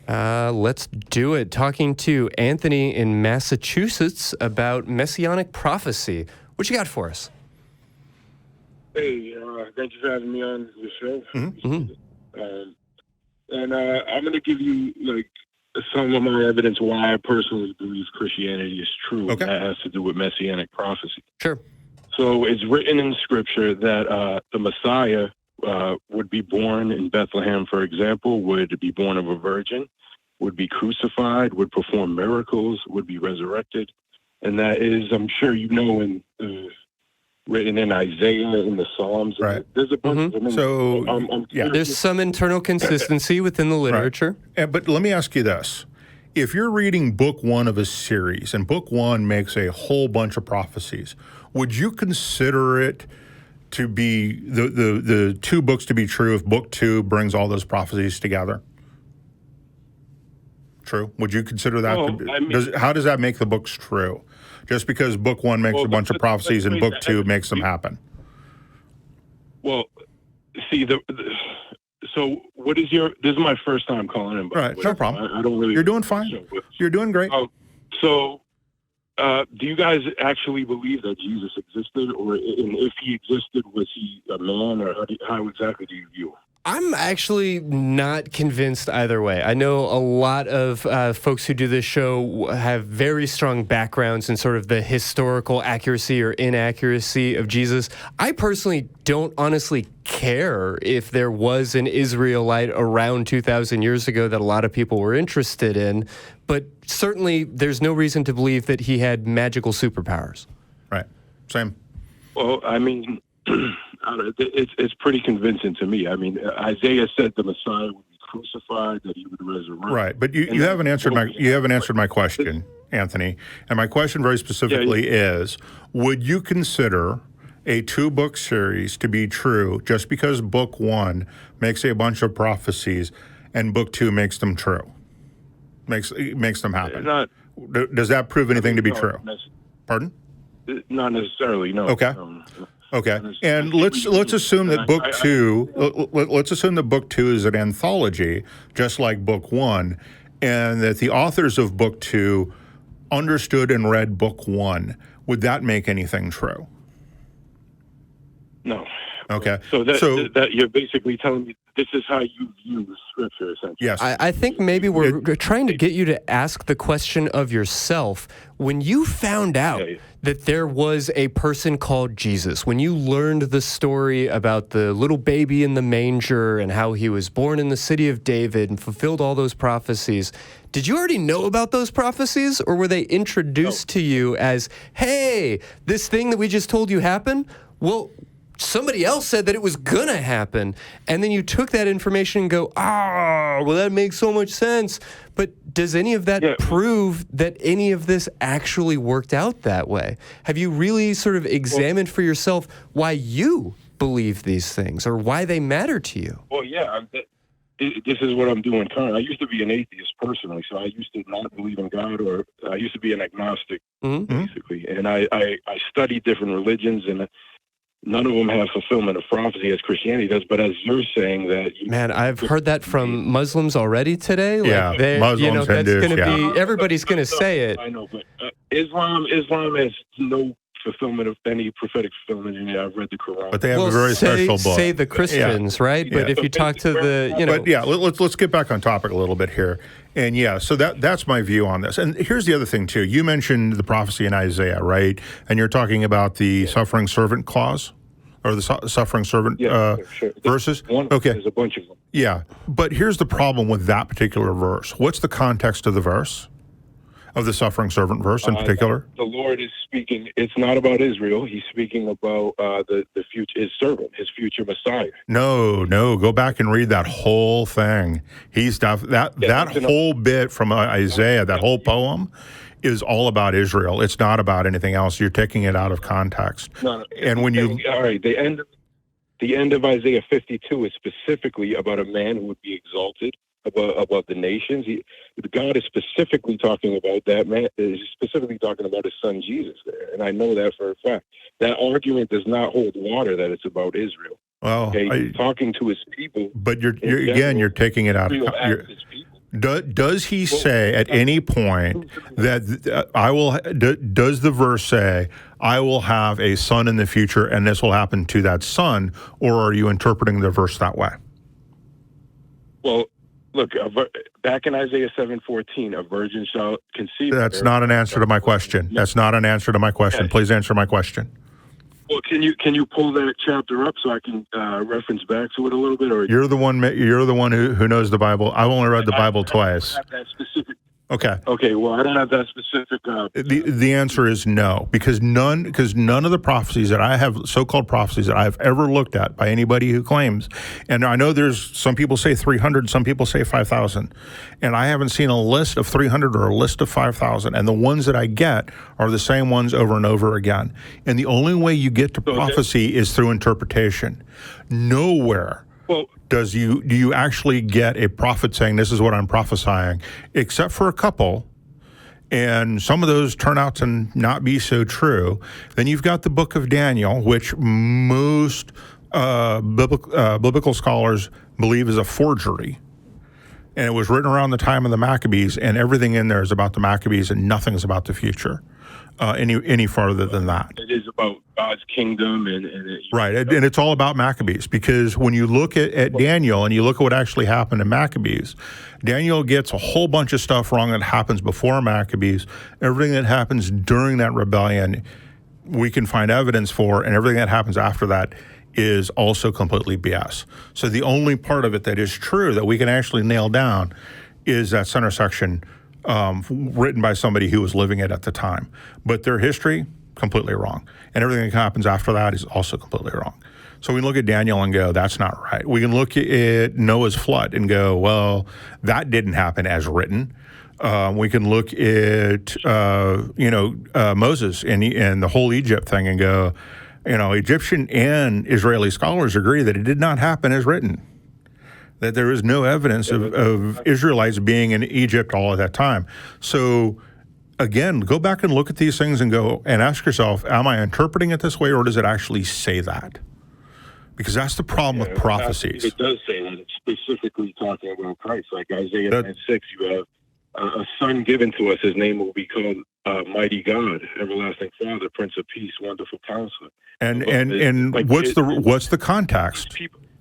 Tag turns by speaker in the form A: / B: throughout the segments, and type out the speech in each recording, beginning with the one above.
A: Let's do it. Talking to Anthony in Massachusetts about Messianic Prophecy. What you got for us?
B: Hey, thank you for having me on the show.
A: Mm-hmm.
B: And I'm going to give you some of my evidence why I personally believe Christianity is true.
C: Okay.
B: That has to do with Messianic prophecy.
A: Sure.
B: So it's written in Scripture that the Messiah would be born in Bethlehem, for example, would be born of a virgin, would be crucified, would perform miracles, would be resurrected. And that is, I'm sure you know, written in Isaiah, in the Psalms.
C: Right.
B: There's a bunch of them.
C: So,
A: There's some internal consistency within the literature.
C: Right. But let me ask you this. If you're reading book one of a series, and book one makes a whole bunch of prophecies, would you consider it to be the two books to be true if book two brings all those prophecies together? True. Would you consider that? How does that make the books true? Just because book one makes a bunch of prophecies and book two makes them happen?
B: Well, see, so what is this is my first time calling in.
C: Right, no problem.
B: I don't really.
C: You're doing fine. You're doing great.
B: So, do you guys actually believe that Jesus existed, and if he existed, was he a man, or how exactly do you view him?
A: I'm actually not convinced either way. I know a lot of folks who do this show have very strong backgrounds in sort of the historical accuracy or inaccuracy of Jesus. I personally don't honestly care if there was an Israelite around 2,000 years ago that a lot of people were interested in, but certainly there's no reason to believe that he had magical superpowers.
C: Right. Same.
B: Well, I mean, it's pretty convincing to me. I mean, Isaiah said the Messiah would be crucified, that he would resurrect.
C: Right, but you haven't answered my question, Anthony. And my question very specifically is: would you consider a two-book series to be true just because book one makes a bunch of prophecies and book two makes them true, makes them happen? Does that prove anything to be true? Pardon?
B: Not necessarily. No.
C: Okay. Okay, and let's assume that book two. Let's assume that book two is an anthology, just like book one, and that the authors of book two understood and read book one. Would that make anything true?
B: No.
C: Okay.
B: So that you're basically telling me this is how you view Scripture, essentially.
C: Yes.
A: I think maybe we're trying to get you to ask the question of yourself. When you found out that there was a person called Jesus, when you learned the story about the little baby in the manger and how he was born in the city of David and fulfilled all those prophecies, did you already know about those prophecies, or were they introduced to you as, hey, this thing that we just told you happened? Well, somebody else said that it was gonna happen, and then you took that information and go, well, that makes so much sense. But does any of that prove that any of this actually worked out that way? Have you really sort of examined for yourself why you believe these things or why they matter to you?
B: Well, yeah, this is what I'm doing currently. I used to be an atheist personally, so I used to not believe in God, or I used to be an agnostic, basically. And I studied different religions, and none of them have fulfillment of prophecy as Christianity does, but as you're saying that...
A: Man, I've heard that from Muslims already today.
C: Muslims,
A: that's
C: Hindus,
A: going to be, everybody's going to say it.
B: I know, but Islam has no fulfillment of any prophetic fulfillment in it. I've read the Quran.
C: But they have a very special book.
A: Say the Christians, right? But if you talk to the,
C: But let's get back on topic a little bit here. And so that's my view on this. And here's the other thing too. You mentioned the prophecy in Isaiah, right? And you're talking about the suffering servant clause, or the suffering servant verses. Okay,
B: there's a bunch of them.
C: Yeah, but here's the problem with that particular verse. What's the context of the verse? Of the suffering servant verse in particular?
B: The Lord is speaking. It's not about Israel. He's speaking about the future, his servant, his future Messiah.
C: No. Go back and read that whole thing. That whole bit from Isaiah, that whole poem, is all about Israel. It's not about anything else. You're taking it out of context. No.
B: And when all right, the end of Isaiah 52 is specifically about a man who would be exalted above the nations. God is specifically talking about that man. Is specifically talking about his son Jesus there, and I know that for a fact. That argument does not hold water that it's about Israel.
C: Well,
B: he's talking to his people,
C: but you're taking it out of Does he say at any point that I will? Does the verse say, "I will have a son in the future, and this will happen to that son," or are you interpreting the verse that way?
B: Well, look, back in Isaiah 7:14, a virgin shall conceive.
C: That's not an answer to my question. That's not an answer to my question.
B: Yes.
C: Please answer my question.
B: Well, can you pull that chapter up so I can reference back to it a little bit? Or
C: You're the one who knows the Bible. I've only read the Bible twice.
B: I don't have that specific.
C: Okay.
B: Okay. Well, I don't have that specific.
C: The answer is no, because none of the prophecies that I have, so-called prophecies that I've ever looked at by anybody who claims, and I know there's some people say 300, some people say 5,000, and I haven't seen a list of 300 or a list of 5,000, and the ones that I get are the same ones over and over again. And the only way you get to prophecy is through interpretation. Nowhere.
B: Well,
C: do you actually get a prophet saying, "This is what I'm prophesying," except for a couple, and some of those turn out to not be so true. Then you've got the book of Daniel, which most biblical scholars believe is a forgery. And it was written around the time of the Maccabees, and everything in there is about the Maccabees, and nothing is about the future any farther than that.
B: It is about God's kingdom,
C: right, and it's all about Maccabees, because when you look at Daniel and you look at what actually happened in Maccabees, Daniel gets a whole bunch of stuff wrong that happens before Maccabees. Everything that happens during that rebellion, we can find evidence for, and everything that happens after that is also completely BS. So the only part of it that is true that we can actually nail down is that center section written by somebody who was living it at the time. But their history, completely wrong. And everything that happens after that is also completely wrong. So we can look at Daniel and go, that's not right. We can look at Noah's flood and go, well, that didn't happen as written. We can look at, Moses and the whole Egypt thing and go, Egyptian and Israeli scholars agree that it did not happen as written, that there is no evidence of Israelites being in Egypt all at that time. So again, go back and look at these things and go and ask yourself, am I interpreting it this way, or does it actually say that? Because that's the problem with prophecies.
B: It does say that. It's specifically talking about Christ. Like Isaiah 9:6, you have a son given to us. His name will be called Mighty God, Everlasting Father, Prince of Peace, Wonderful Counselor.
C: And like, what's the context?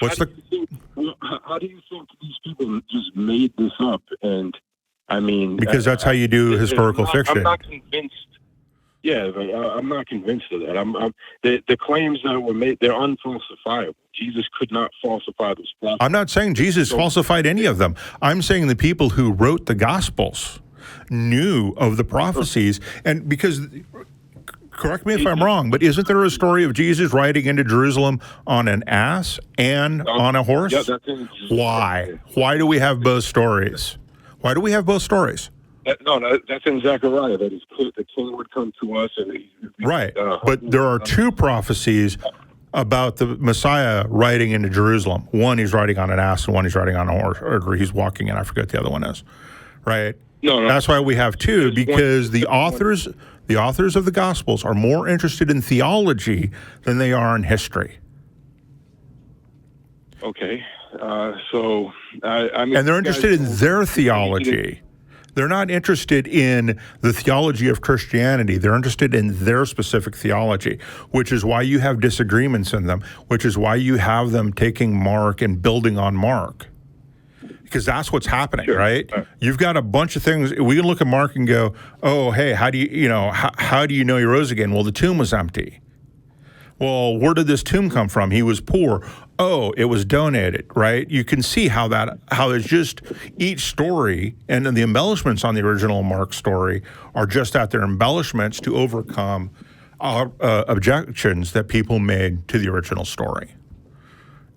B: How do you think these people just made this up? And I mean,
C: because that's how you do historical fiction.
B: I'm not convinced. Yeah, but I'm not convinced of that. The claims that were made, they're unfalsifiable. Jesus could not falsify those prophecies.
C: I'm not saying Jesus falsified any of them. I'm saying the people who wrote the Gospels knew of the prophecies, and because, correct me if I'm wrong, but isn't there a story of Jesus riding into Jerusalem on an ass and on a horse?
B: Yeah, that's in Jesus.
C: Why? Why do we have both stories? Why do we have both stories?
B: That's in Zechariah, that the king would come to us.
C: Right, but there are two prophecies about the Messiah riding into Jerusalem. One, he's riding on an ass, and one, he's riding on a horse, or he's walking, and I forget the other one is. Right?
B: No.
C: That's why we have two, because the authors of the Gospels are more interested in theology than they are in history.
B: Okay, so I mean,
C: and they're interested in their theology. They're not interested in the theology of Christianity. They're interested in their specific theology, which is why you have disagreements in them, which is why you have them taking Mark and building on Mark. Because that's what's happening, sure. Right? You've got a bunch of things. We can look at Mark and go, oh, hey, how do you know he rose again? Well, the tomb was empty. Well, where did this tomb come from? He was poor. Oh, it was donated, right? You can see how there's just each story, and then the embellishments on the original Mark story are just that, they're embellishments to overcome objections that people made to the original story.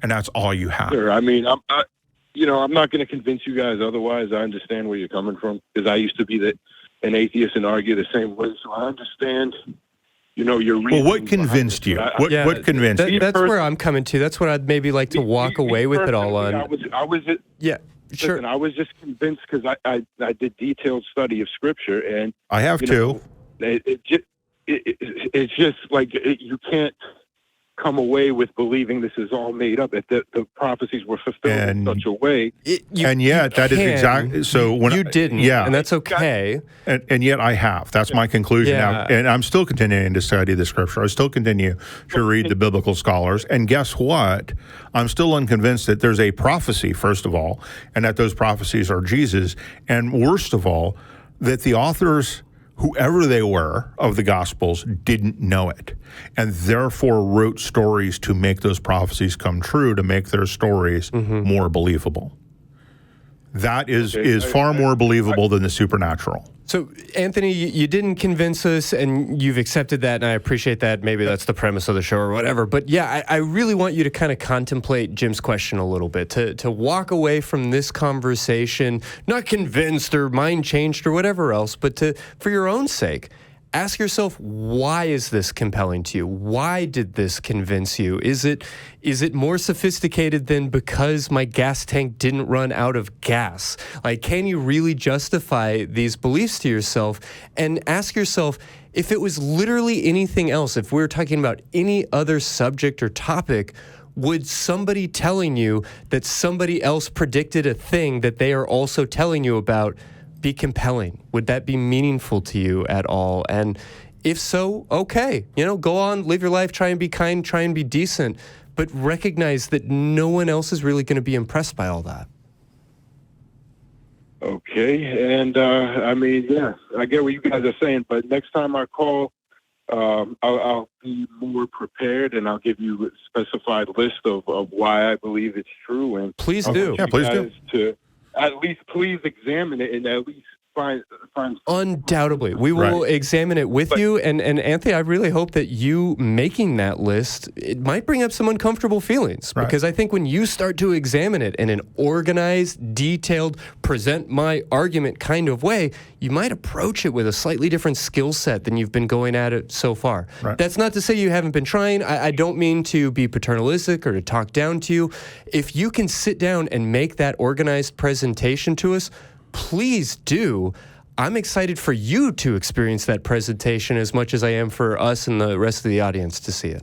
C: And that's all you have.
B: Sure. I mean, I'm not going to convince you guys otherwise. I understand where you're coming from, because I used to be an atheist and argue the same way, so I understand. Your reason.
C: Well, what convinced you? What convinced you?
A: That's where I'm coming to. That's what I'd maybe like to walk away with it all on.
B: Sure. Listen, I was just convinced because I did detailed study of Scripture, and
C: I have too.
B: It's just like you can't. come away with believing this is all made up. If the prophecies were fulfilled in such a way,
C: and yet that is exactly so. When
A: you didn't, and that's okay.
C: And yet I have. That's my conclusion now, and I'm still continuing to study the scripture. I still continue to read the biblical scholars, and guess what? I'm still unconvinced that there's a prophecy, first of all, and that those prophecies are Jesus, and worst of all, that the authors, whoever they were, of the Gospels didn't know it, and therefore wrote stories to make those prophecies come true, to make their stories more believable. That is far more believable than the supernatural.
A: So, Anthony, you didn't convince us, and you've accepted that, and I appreciate that. Maybe that's the premise of the show or whatever. But yeah, I really want you to kind of contemplate Jim's question a little bit, to walk away from this conversation, not convinced or mind changed or whatever else, but for your own sake, ask yourself, why is this compelling to you? Why did this convince you? Is it more sophisticated than because my gas tank didn't run out of gas? Like, can you really justify these beliefs to yourself? And ask yourself, if it was literally anything else, if we were talking about any other subject or topic, would somebody telling you that somebody else predicted a thing that they are also telling you about be compelling? Would that be meaningful to you at all? And if so, okay, go on, live your life, try and be kind, try and be decent, but recognize that no one else is really going to be impressed by all that.
B: Okay, and I get what you guys are saying, but next time I call, I'll be more prepared, and I'll give you a specified list of why I believe it's true. And
A: please do.
B: Yeah, please do. To at least please examine it and at least find.
A: Undoubtedly. We will examine it with you. And Anthony, I really hope that you making that list, it might bring up some uncomfortable feelings. Right. Because I think when you start to examine it in an organized, detailed, present my argument kind of way, you might approach it with a slightly different skill set than you've been going at it so far. Right. That's not to say you haven't been trying. I don't mean to be paternalistic or to talk down to you. If you can sit down and make that organized presentation to us, please do. I'm excited for you to experience that presentation as much as I am for us and the rest of the audience to see it.